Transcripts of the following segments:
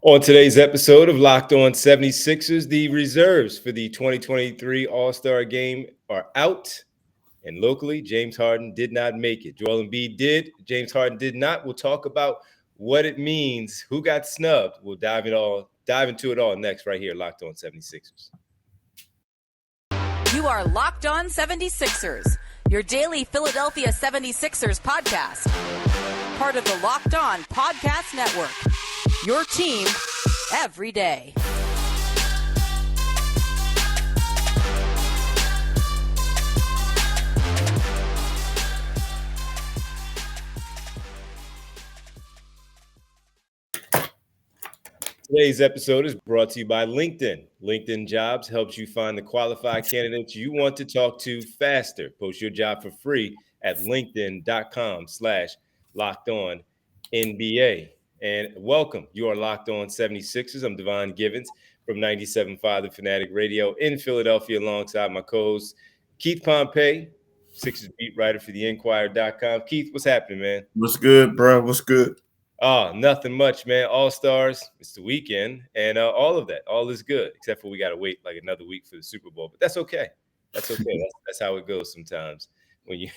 On today's episode of Locked On 76ers, the reserves for the 2023 AllStar game are out. And locally, James Harden did not make it. Joel Embiid did. James Harden did not. We'll talk about what it means, who got snubbed. We'll dive into it all next right here, Locked On 76ers. You are Locked On 76ers, your daily Philadelphia 76ers podcast. Part of the Locked On Podcast Network. Your team every day. Today's episode is brought to you by LinkedIn. LinkedIn Jobs helps you find the qualified candidates you want to talk to faster. Post your job for free at linkedin.com/lockedonnba. And welcome. You are Locked On 76ers. I'm Devon Givens from 97.5 The Fanatic Radio in Philadelphia alongside my co-host Keith Pompey, Sixers beat writer for the Inquirer.com. Keith, what's happening, man? What's good, bro? What's good? Oh, nothing much, man. All-Stars, it's the weekend, and all of that. All is good, except for we got to wait like another week for the Super Bowl. But that's okay. That's okay. That's how it goes sometimes when you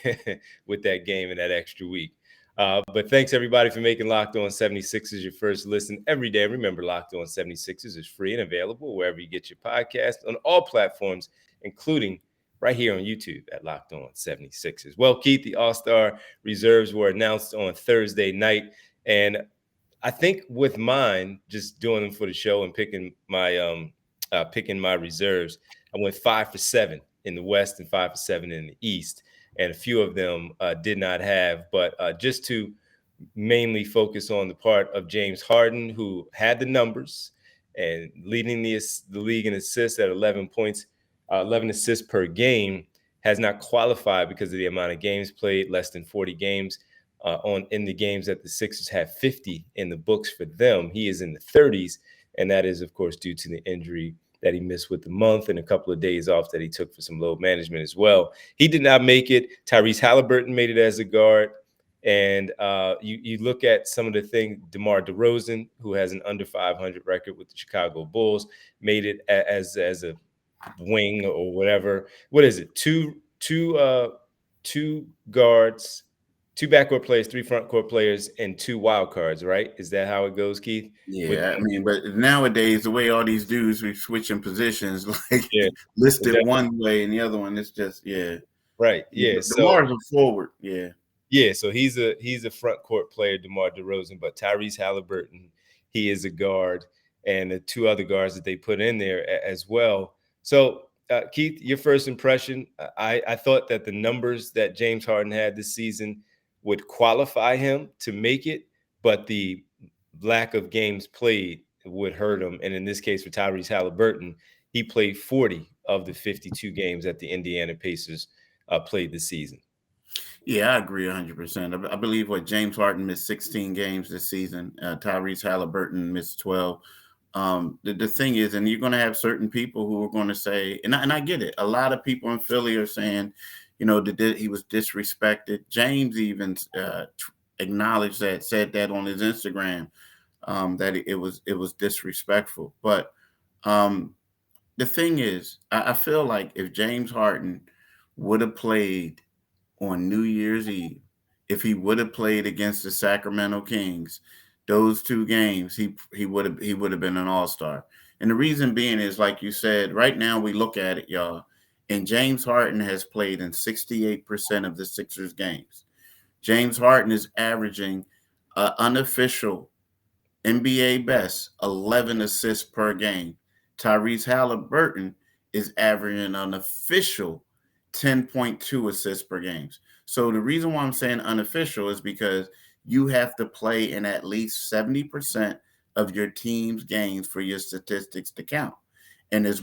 with that game and that extra week. But thanks, everybody, for making Locked On 76ers your first listen every day. Remember, Locked On 76ers is free and available wherever you get your podcast on all platforms, including right here on YouTube at Locked On 76ers. Well, Keith, the All-Star reserves were announced on Thursday night. And I think with mine, just doing them for the show and picking my reserves, I went 5 for 7 in the West and 5 for 7 in the East. And a few of them did not have. But just to mainly focus on the part of James Harden, who had the numbers and leading the league in assists at 11 points, 11 assists per game, has not qualified because of the amount of games played, less than 40 games. In the games that the Sixers have 50 in the books for them. He is in the 30s, and that is, of course, due to the injury that he missed with the month and a couple of days off that he took for some load management as well. He did not make it. Tyrese Halliburton made it as a guard. And you look at some of the things, DeMar DeRozan, who has an under 500 record with the Chicago Bulls, made it as a wing or whatever. What is it? Two guards, 2 backcourt players, 3 front court players, and 2 wild cards, right? Is that how it goes, Keith? Yeah, I mean, but nowadays, the way all these dudes we switching positions, like listed exactly. one way and the other one, it's just, Right, yeah. DeMar's a forward, Yeah, so he's a front court player, DeMar DeRozan, but Tyrese Halliburton, he is a guard, and the 2 other guards that they put in there as well. So, Keith, your first impression, I thought that the numbers that James Harden had this season would qualify him to make it, but the lack of games played would hurt him. And in this case, for Tyrese Halliburton, he played 40 of the 52 games that the Indiana Pacers played this season. Yeah, I agree 100%. I believe James Harden missed 16 games this season. Tyrese Halliburton missed 12. The thing is, and you're going to have certain people who are going to say, and I get it. A lot of people in Philly are saying, he was disrespected. James even acknowledged that, said that on his Instagram, that it was disrespectful. But the thing is, I feel like if James Harden would have played on New Year's Eve, if he would have played against the Sacramento Kings, those 2 games, he would have been an all-star. And the reason being is, like you said, right now we look at it, y'all, and James Harden has played in 68% of the Sixers games. James Harden is averaging unofficial NBA best 11 assists per game. Tyrese Halliburton is averaging an official 10.2 assists per game. So the reason why I'm saying unofficial is because you have to play in at least 70% of your team's games for your statistics to count. And as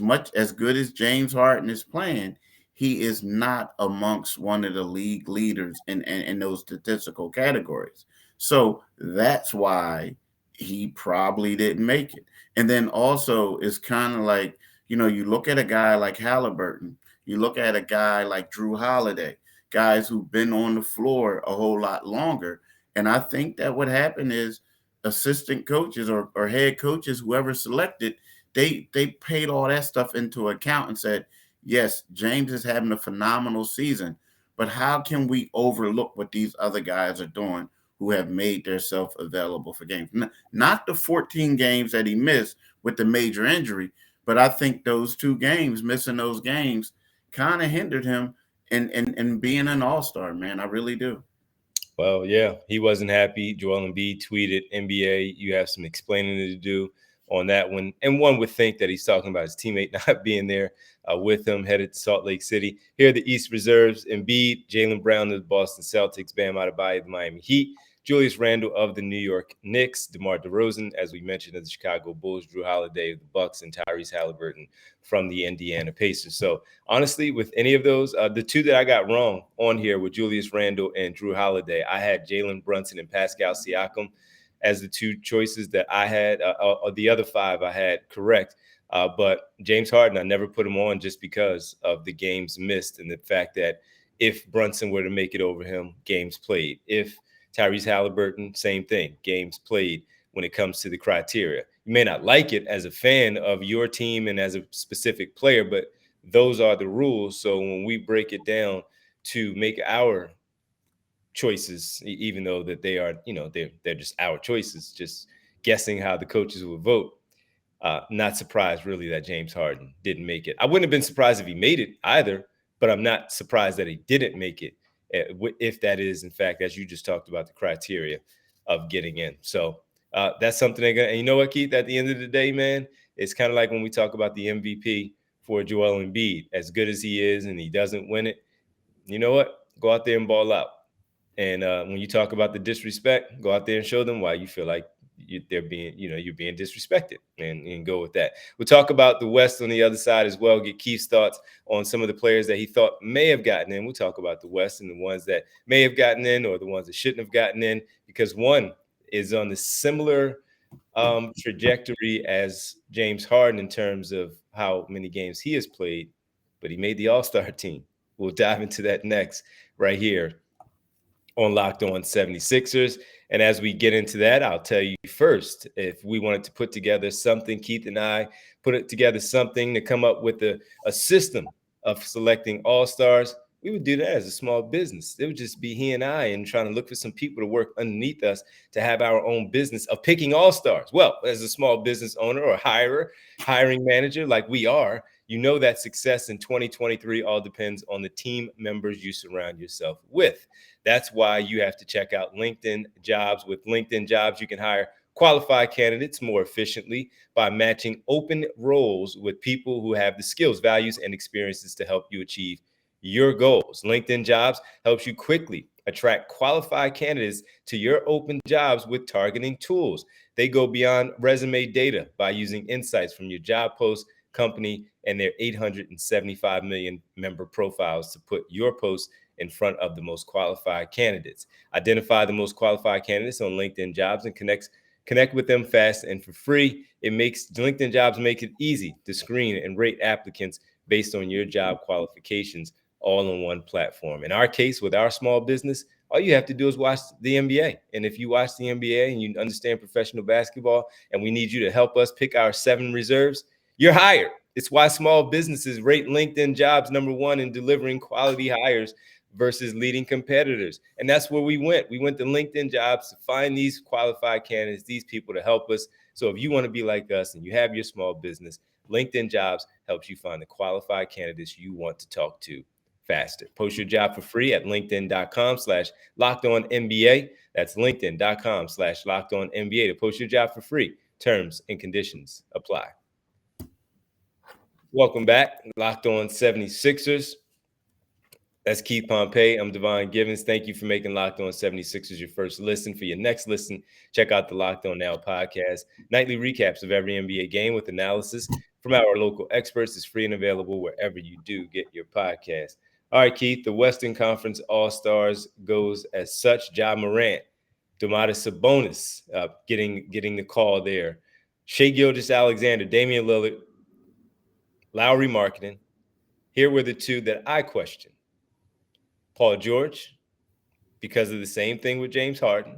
good as James Harden is playing, he is not amongst one of the league leaders in those statistical categories. So that's why he probably didn't make it. And then also it's kind of like, you look at a guy like Halliburton, you look at a guy like Drew Holiday, guys who've been on the floor a whole lot longer. And I think that what happened is assistant coaches or head coaches, whoever selected, they paid all that stuff into account and said, yes, James is having a phenomenal season, but how can we overlook what these other guys are doing who have made themselves available for games? Not the 14 games that he missed with the major injury, but I think those 2 games, missing those games, kind of hindered him in being an all-star, man. I really do. Well, yeah, he wasn't happy. Joel Embiid tweeted, NBA, you have some explaining to do on that one. And one would think that he's talking about his teammate not being there with him, headed to Salt Lake City. Here are the East reserves: Embiid, Jaylen Brown of the Boston Celtics, Bam Adebayo of the Miami Heat, Julius Randle of the New York Knicks, DeMar DeRozan, as we mentioned, of the Chicago Bulls, Drew Holiday of the Bucks, and Tyrese Halliburton from the Indiana Pacers. So honestly, with any of those, the 2 that I got wrong on here with Julius Randle and Drew Holiday, I had Jalen Brunson and Pascal Siakam as the 2 choices that I had. The other 5 I had correct. But James Harden, I never put him on just because of the games missed and the fact that if Brunson were to make it over him, games played. If Tyrese Halliburton, same thing, games played when it comes to the criteria. You may not like it as a fan of your team and as a specific player, but those are the rules. So when we break it down to make our choices, even though that they are, they're just our choices, just guessing how the coaches would vote. Not surprised really that James Harden didn't make it. I wouldn't have been surprised if he made it either, but I'm not surprised that he didn't make it, if that is, in fact, as you just talked about, the criteria of getting in. So that's something they're going to, and you know what, Keith, at the end of the day, man, it's kind of like when we talk about the MVP for Joel Embiid. As good as he is and he doesn't win it, you know what? Go out there and ball out. And when you talk about the disrespect, go out there and show them why you feel like you're being disrespected, and go with that. We'll talk about the West on the other side as well. Get Keith's thoughts on some of the players that he thought may have gotten in. We'll talk about the West and the ones that may have gotten in or the ones that shouldn't have gotten in, because one is on the similar trajectory as James Harden in terms of how many games he has played, but he made the All-Star team. We'll dive into that next right here on Locked On 76ers. And as we get into that, I'll tell you first, if we wanted to put together something, Keith and I put together something to come up with a system of selecting all-stars, we would do that as a small business. It would just be he and I and trying to look for some people to work underneath us to have our own business of picking all-stars. Well, as a small business owner or hiring manager like we are, you know that success in 2023 all depends on the team members you surround yourself with. That's why you have to check out LinkedIn Jobs. With LinkedIn Jobs, you can hire qualified candidates more efficiently by matching open roles with people who have the skills, values, and experiences to help you achieve your goals. LinkedIn Jobs helps you quickly attract qualified candidates to your open jobs with targeting tools. They go beyond resume data by using insights from your job post, company, and their 875 million member profiles to put your post in front of the most qualified candidates. Identify the most qualified candidates on LinkedIn Jobs and connect with them fast and for free. LinkedIn Jobs make it easy to screen and rate applicants based on your job qualifications, all on one platform. In our case, with our small business, all you have to do is watch the NBA. And if you watch the NBA and you understand professional basketball, and we need you to help us pick our 7 reserves, you're hired. It's why small businesses rate LinkedIn Jobs #1 in delivering quality hires versus leading competitors. And that's where we went. We went to LinkedIn Jobs to find these qualified candidates, these people to help us. So if you want to be like us and you have your small business, LinkedIn Jobs helps you find the qualified candidates you want to talk to faster. Post your job for free at linkedin.com/lockedonnba. That's linkedin.com/lockedonnba to post your job for free. Terms and conditions apply. Welcome back, Locked On 76ers. That's Keith Pompey. I'm Devon Givens. Thank you for making Locked On 76ers your first listen. For your next listen, check out the Locked On Now podcast. Nightly recaps of every NBA game with analysis from our local experts is free and available wherever you do get your podcast. All right, Keith, the Western Conference All-Stars goes as such. Ja Morant, Domantas Sabonis getting the call there. Shai Gilgeous-Alexander, Damian Lillard, Lauri Markkanen. Here were the 2 that I questioned. Paul George, because of the same thing with James Harden,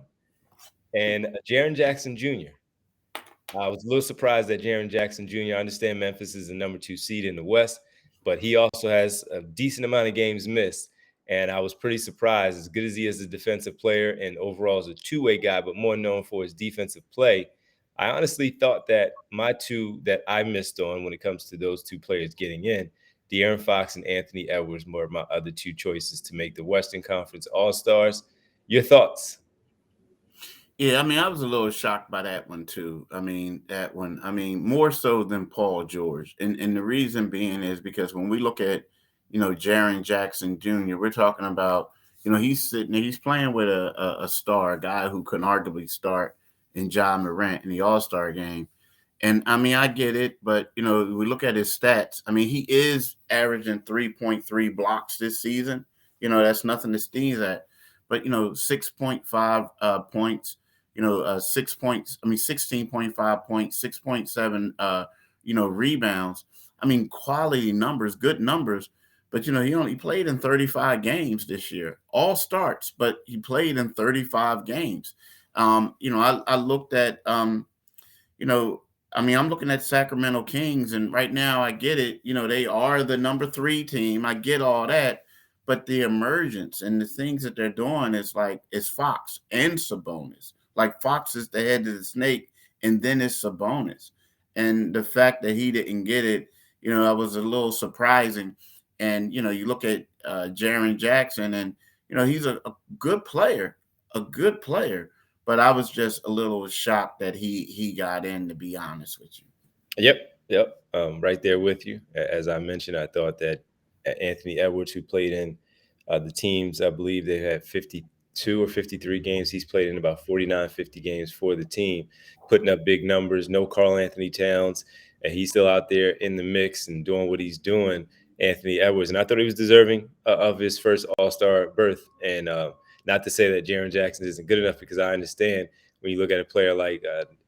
and Jaren Jackson Jr. I was a little surprised that Jaren Jackson Jr. I understand Memphis is the number 2 seed in the West, but he also has a decent amount of games missed. And I was pretty surprised, as good as he is a defensive player and overall as a two-way guy, but more known for his defensive play. I honestly thought that my two that I missed on when it comes to those two players getting in, De'Aaron Fox and Anthony Edwards, were my other two choices to make the Western Conference All-Stars. Your thoughts? Yeah, I mean, I was a little shocked by that one too. More so than Paul George. And the reason being is because when we look at, Jaren Jackson Jr., we're talking about, he's sitting there, he's playing with a star, a guy who can arguably start in Ja Morant in the All-Star game. And I mean, I get it, but we look at his stats. I mean, he is averaging 3.3 blocks this season. That's nothing to sneeze at. But 6.5 points, 6 points. I mean, 16.5 points, 6.7 rebounds. I mean, quality numbers, good numbers. But he only played in 35 games this year, all starts, but he played in 35 games. I looked at I'm looking at Sacramento Kings, and right now I get it. They are the number 3 team. I get all that, but the emergence and the things that they're doing is Fox and Sabonis. Like Fox is the head of the snake, and then it's Sabonis. And the fact that he didn't get it, that was a little surprising. And you look at Jaren Jackson, and he's a good player, But I was just a little shocked that he got in, to be honest with you. Yep. Right there with you. As I mentioned, I thought that Anthony Edwards, who played in the teams, I believe they had 52 or 53 games. He's played in about 49, 50 games for the team, putting up big numbers. No Karl Anthony Towns, and he's still out there in the mix and doing what he's doing, Anthony Edwards. And I thought he was deserving of his first All-Star berth. And not to say that Jaren Jackson isn't good enough, because I understand when you look at a player like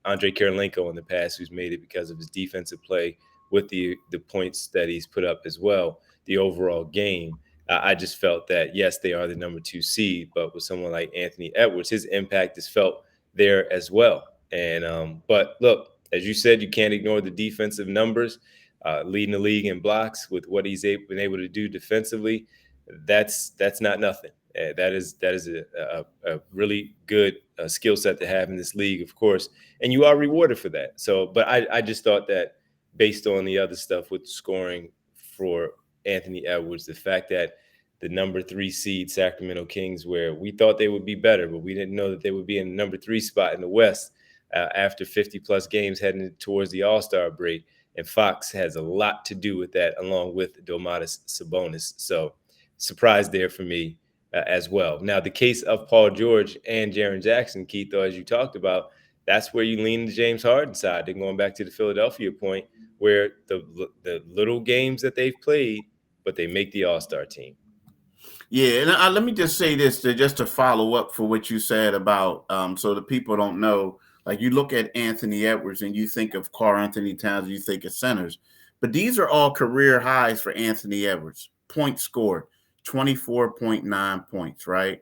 Andre Kirilenko in the past, who's made it because of his defensive play with the points that he's put up as well, the overall game. I just felt that, yes, they are the number 2 seed, but with someone like Anthony Edwards, his impact is felt there as well. And but look, as you said, you can't ignore the defensive numbers, leading the league in blocks with what he's been able to do defensively. That's not nothing. That is a really good skill set to have in this league, of course, and you are rewarded for that. So, but I just thought that based on the other stuff with scoring for Anthony Edwards, the fact that the number 3 seed Sacramento Kings, where we thought they would be better, but we didn't know that they would be in the number 3 spot in the West after 50 plus games heading towards the All-Star break. And Fox has a lot to do with that, along with Domantas Sabonis. So surprise there for me as well. Now, the case of Paul George and Jaren Jackson, Keith, though, as you talked about, that's where you lean the James Harden side. They're going back to the Philadelphia point, where the little games that they've played, but they make the All-Star team. Yeah, and let me just say this just to follow up for what you said about so the people don't know. Like, you look at Anthony Edwards and you think of Karl Anthony Towns, you think of centers, but these are all career highs for Anthony Edwards. Points scored, 24.9 points, right?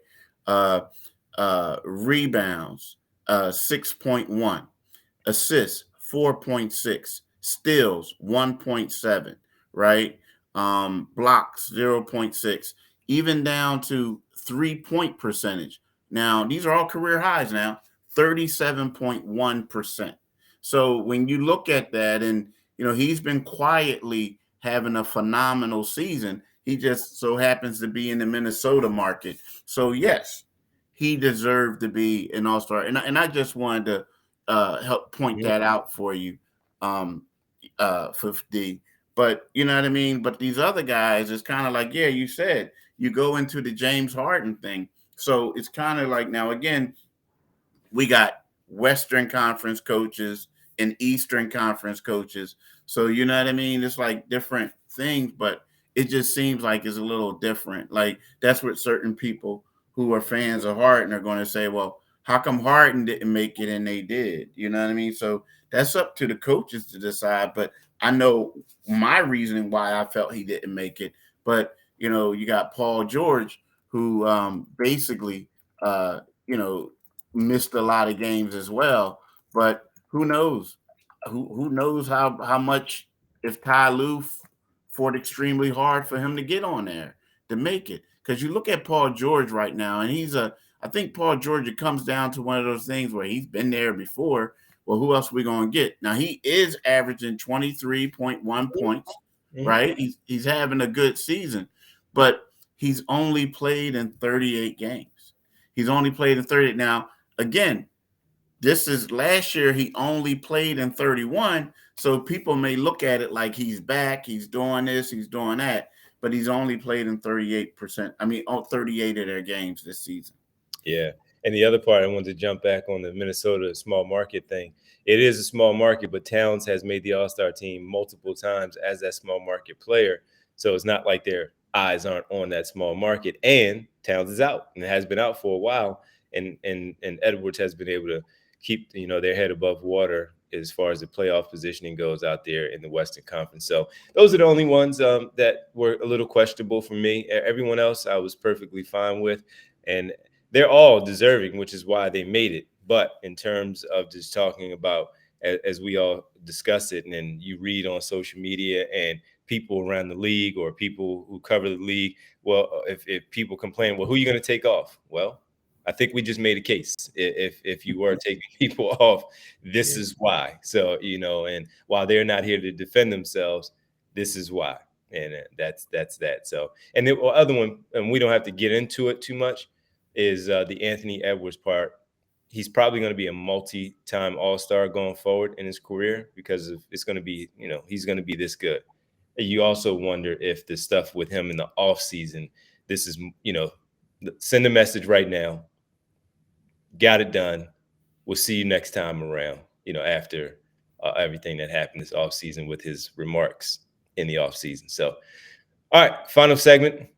Rebounds, 6.1, assists, 4.6, steals, 1.7, right? Blocks, 0.6, even down to 3-point percentage. Now, these are all career highs now, 37.1%. So when you look at that, and, he's been quietly having a phenomenal season. He just so happens to be in the Minnesota market. So, yes, he deserved to be an All-Star. And I just wanted to help point that out for you, for D. But you know what I mean? But these other guys, it's kind of like, yeah, you said, you go into the James Harden thing. So it's kind of like, now, again, we got Western Conference coaches and Eastern Conference coaches. So, you know what I mean? It's like different things, but it just seems like it's a little different. Like, that's what certain people who are fans of Harden are going to say, well, how come Harden didn't make it and they did? You know what I mean? So that's up to the coaches to decide. But I know my reasoning why I felt he didn't make it. But, you got Paul George, who basically, missed a lot of games as well. But who knows? Who knows how much if Ty Lue fought extremely hard for him to get on there to make it. Because you look at Paul George right now, and I think Paul George, it comes down to one of those things where he's been there before. Well, who else are we going to get? Now, he is averaging 23.1 points, right? He's having a good season, but he's only played in 38 games. He's only played in 30. Now, again, this is last year, he only played in 31. So people may look at it like he's back, he's doing this, he's doing that, but he's only played in 38%. I mean, all 38 of their games this season. Yeah. And the other part, I wanted to jump back on the Minnesota small market thing. It is a small market, but Towns has made the All-Star team multiple times as that small market player. So it's not like their eyes aren't on that small market. And Towns is out and has been out for a while. And Edwards has been able to keep, their head above water as far as the playoff positioning goes out there in the Western Conference. So those are the only ones that were a little questionable for me. Everyone else I was perfectly fine with. And they're all deserving, which is why they made it. But in terms of just talking about, as we all discuss it, and then you read on social media and people around the league or people who cover the league, well, if people complain, well, who are you going to take off? Well, I think we just made a case. If you were taking people off, this is why. So, and while they're not here to defend themselves, this is why. And that's that. So, and the other one, and we don't have to get into it too much, is the Anthony Edwards part. He's probably going to be a multi-time All-Star going forward in his career because it's going to be, he's going to be this good. You also wonder if the stuff with him in the offseason, this is, send a message right now. Got it done. We'll see you next time around, after everything that happened this offseason with his remarks in the offseason. So, all right, final segment.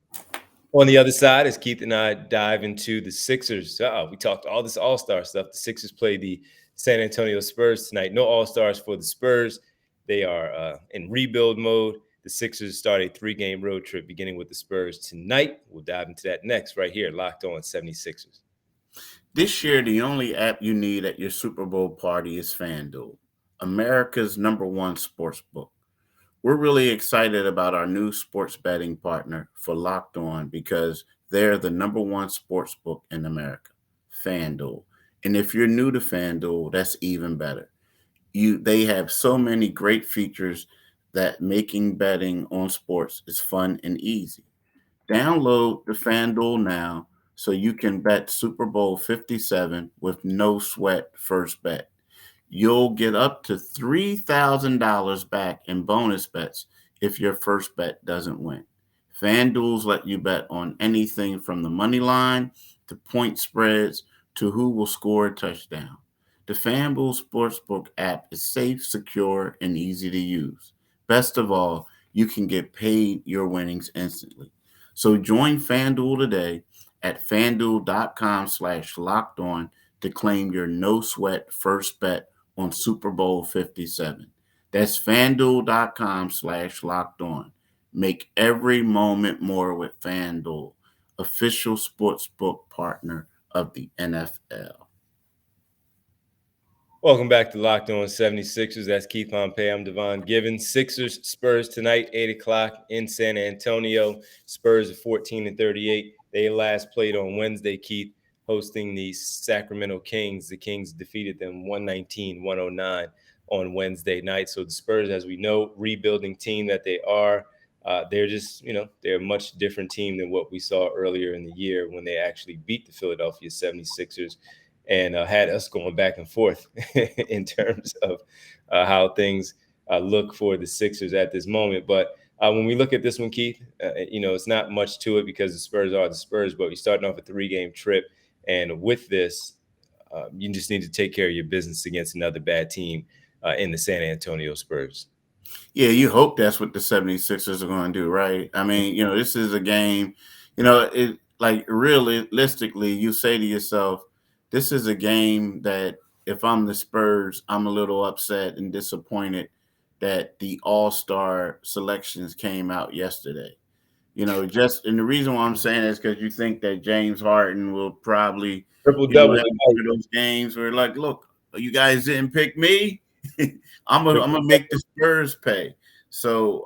On the other side, as Keith and I dive into the Sixers, we talked all this All-Star stuff. The Sixers play the San Antonio Spurs tonight. No All-Stars for the Spurs. They are in rebuild mode. The Sixers start a 3-game road trip beginning with the Spurs tonight. We'll dive into that next right here, Locked On 76ers. This year, the only app you need at your Super Bowl party is FanDuel, America's #1 sports book. We're really excited about our new sports betting partner for Locked On because they're the #1 sports book in America, FanDuel. And if you're new to FanDuel, that's even better. They have so many great features that making betting on sports is fun and easy. Download the FanDuel now so you can bet Super Bowl 57 with no sweat first bet. You'll get up to $3,000 back in bonus bets if your first bet doesn't win. FanDuel's let you bet on anything from the money line to point spreads to who will score a touchdown. The FanDuel Sportsbook app is safe, secure, and easy to use. Best of all, you can get paid your winnings instantly. So join FanDuel today at FanDuel.com/lockedon to claim your no sweat first bet on Super Bowl 57. That's FanDuel.com/lockedon. Make every moment more with FanDuel, official sportsbook partner of the NFL. Welcome back to Locked On 76ers. That's Keith Pompey. I'm Devon Given. Sixers Spurs tonight, 8 o'clock in San Antonio. Spurs are 14-38. They last played on Wednesday, Keith, hosting the Sacramento Kings. The Kings defeated them 119-109 on Wednesday night. So the Spurs, as we know, rebuilding team that they are, they're just, they're a much different team than what we saw earlier in the year when they actually beat the Philadelphia 76ers. And had us going back and forth in terms of how things look for the Sixers at this moment. But when we look at this one, Keith, it's not much to it because the Spurs are the Spurs, but we're starting off a 3-game trip. And with this, you just need to take care of your business against another bad team in the San Antonio Spurs. Yeah, you hope that's what the 76ers are going to do, right? I mean, this is a game, realistically, you say to yourself, this is a game that if I'm the Spurs, I'm a little upset and disappointed that the All-Star selections came out yesterday. Just and the reason why I'm saying is because you think that James Harden will probably, Triple double have tonight. one of those games where like, look, you guys didn't pick me. I'm gonna Triple make the Spurs pay. So,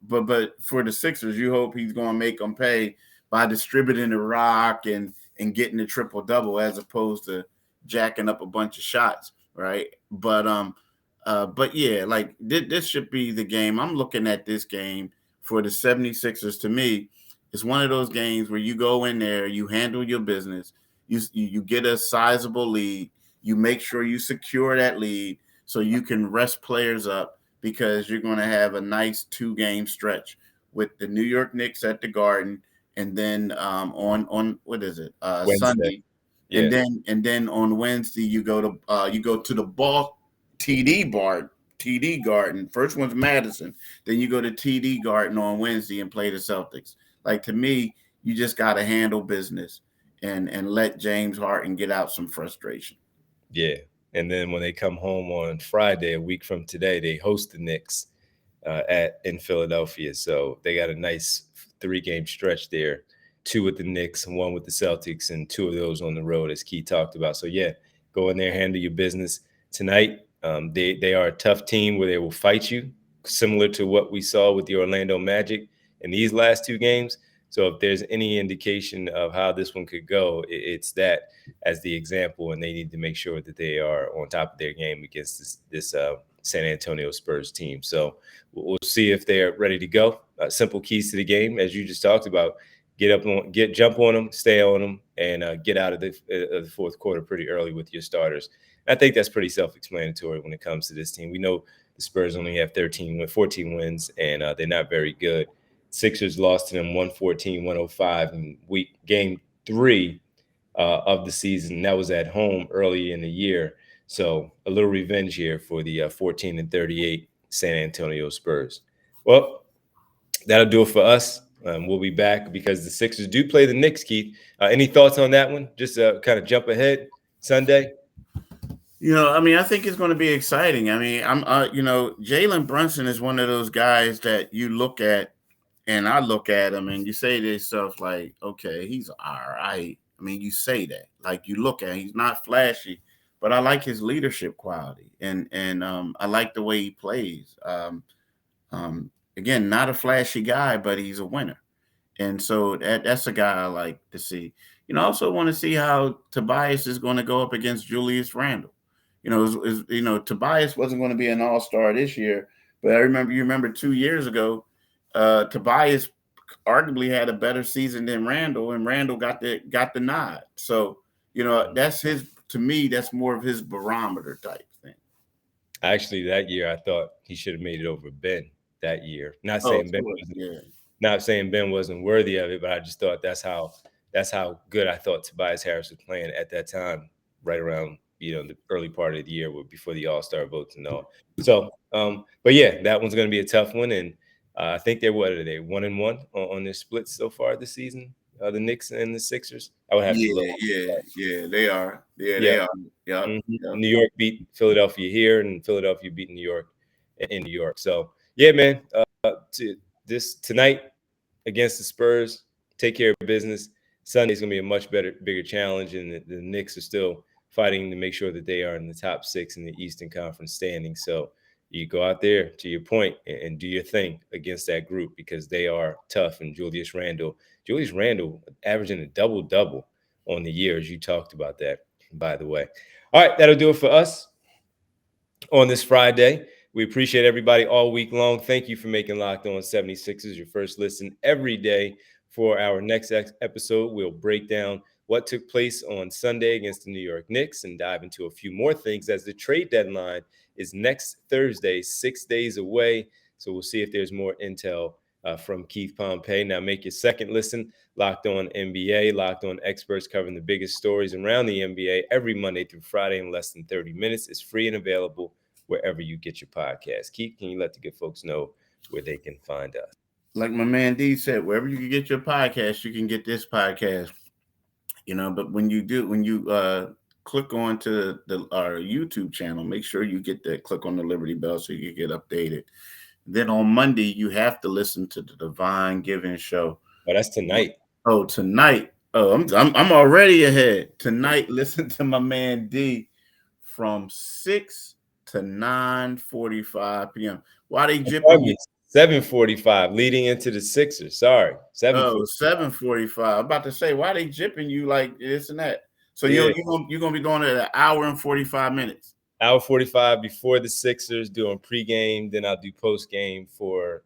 but for the Sixers, you hope he's gonna make them pay by distributing the rock and getting the triple double as opposed to jacking up a bunch of shots, right? But yeah, like this should be the game. I'm looking at this game for the 76ers. To me, it's one of those games where you go in there, you handle your business, you get a sizable lead, you make sure you secure that lead so you can rest players up because you're going to have a nice 2-game stretch with the New York Knicks at the Garden, and then on what is it Wednesday. Sunday, Yeah. and then on Wednesday you go to the ball TD Garden. First one's Madison, then you go to TD Garden on Wednesday and play the Celtics. Like, to me, you just got to handle business and let James Harden get out some frustration. Yeah. And then when they come home on Friday, a week from today, they host the Knicks in Philadelphia. So they got a nice 3-game stretch there, 2 with the Knicks, 1 with the Celtics, and 2 of those on the road, as Keith talked about. So yeah, go in there, handle your business tonight. They are a tough team where they will fight you, similar to what we saw with the Orlando Magic in these last 2 games. So if there's any indication of how this one could go, it's that as the example, and they need to make sure that they are on top of their game against this San Antonio Spurs team. So we'll see if they're ready to go. Simple keys to the game, as you just talked about: jump on them, stay on them, and get out of the fourth quarter pretty early with your starters. I think that's pretty self-explanatory when it comes to this team. We know the Spurs only have 14 wins, and they're not very good. Sixers lost to them 114-105 in game 3 of the season. That was at home early in the year. So a little revenge here for the 14-38 San Antonio Spurs. Well, that'll do it for us. We'll be back because the Sixers do play the Knicks, Keith. Any thoughts on that one? Just kind of jump ahead Sunday. I think it's going to be exciting. Jalen Brunson is one of those guys that you look at, and I look at him, and you say to yourself, like, okay, he's all right. You say that, like, you look at him, he's not flashy, but I like his leadership quality, and I like the way he plays. Again, not a flashy guy, but he's a winner, and so that's a guy I like to see. I also want to see how Tobias is going to go up against Julius Randle. Tobias wasn't going to be an all-star this year, but you remember 2 years ago, Tobias arguably had a better season than Randle, and Randle got the nod. So, that's to me, that's more of his barometer type thing. Actually, that year I thought he should have made it over Ben that year. Not saying Ben wasn't worthy of it, but I just thought that's how good I thought Tobias Harris was playing at that time, right around the early part of the year before the All-Star votes and all. So, but yeah, that one's going to be a tough one, and I think they're 1-1 on their splits so far this season. The Knicks and the Sixers. I would have to look. Yeah, they are. Yeah, Yeah. they are. Yeah. Mm-hmm. Yep. New York beat Philadelphia here, and Philadelphia beat New York in New York. So yeah, man. Tonight against the Spurs, take care of business. Sunday's gonna be a much bigger challenge, and the Knicks are still fighting to make sure that they are in the top 6 in the Eastern Conference standings. So you go out there, to your point, and do your thing against that group because they are tough. And Julius Randle averaging a double-double on the year, as you talked about that, by the way. All right, that'll do it for us on this Friday. We appreciate everybody all week long. Thank you for making Locked On 76ers your first listen every day. For our next episode, we'll break down what took place on Sunday against the New York Knicks and dive into a few more things as the trade deadline is next Thursday, 6 days away. So we'll see if there's more intel from Keith Pompey. Now make your second listen Locked On NBA, Locked On experts covering the biggest stories around the NBA every Monday through Friday in less than 30 minutes. It's free and available wherever you get your podcast. Keith, can you let the good folks know where they can find us? Like my man D said, wherever you can get your podcast, you can get this podcast. But when you click on to our YouTube channel, make sure you click on the Liberty Bell so you get updated. Then on Monday, you have to listen to the Divine Giving Show Oh, that's tonight. Oh, tonight. Oh, I'm already ahead. Tonight, listen to my man D from 6 to 9:45 p.m. Why they jipping you? 7:45 leading into the Sixers. Sorry. 7:45. 7:45. I'm about to say, why they jipping you like this and that? So Yeah. you're gonna be doing it an hour and 45 minutes. Hour 45 before the Sixers, doing pregame. Then I'll do postgame for,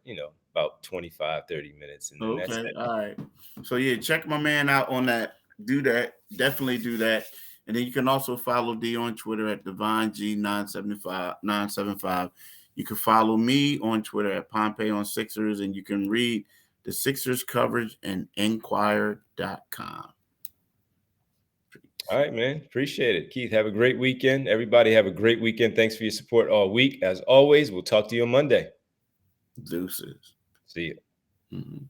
about 25, 30 minutes. And then that's Okay, it. all right. So yeah, check my man out on that. Do that. Definitely do that. And then you can also follow D on Twitter at DivineG975. You can follow me on Twitter at Pompey on Sixers, and you can read the Sixers coverage and Enquirer.com. All right, man. Appreciate it. Keith, have a great weekend. Everybody have a great weekend. Thanks for your support all week. As always, we'll talk to you on Monday. Deuces. See you. Mm-hmm.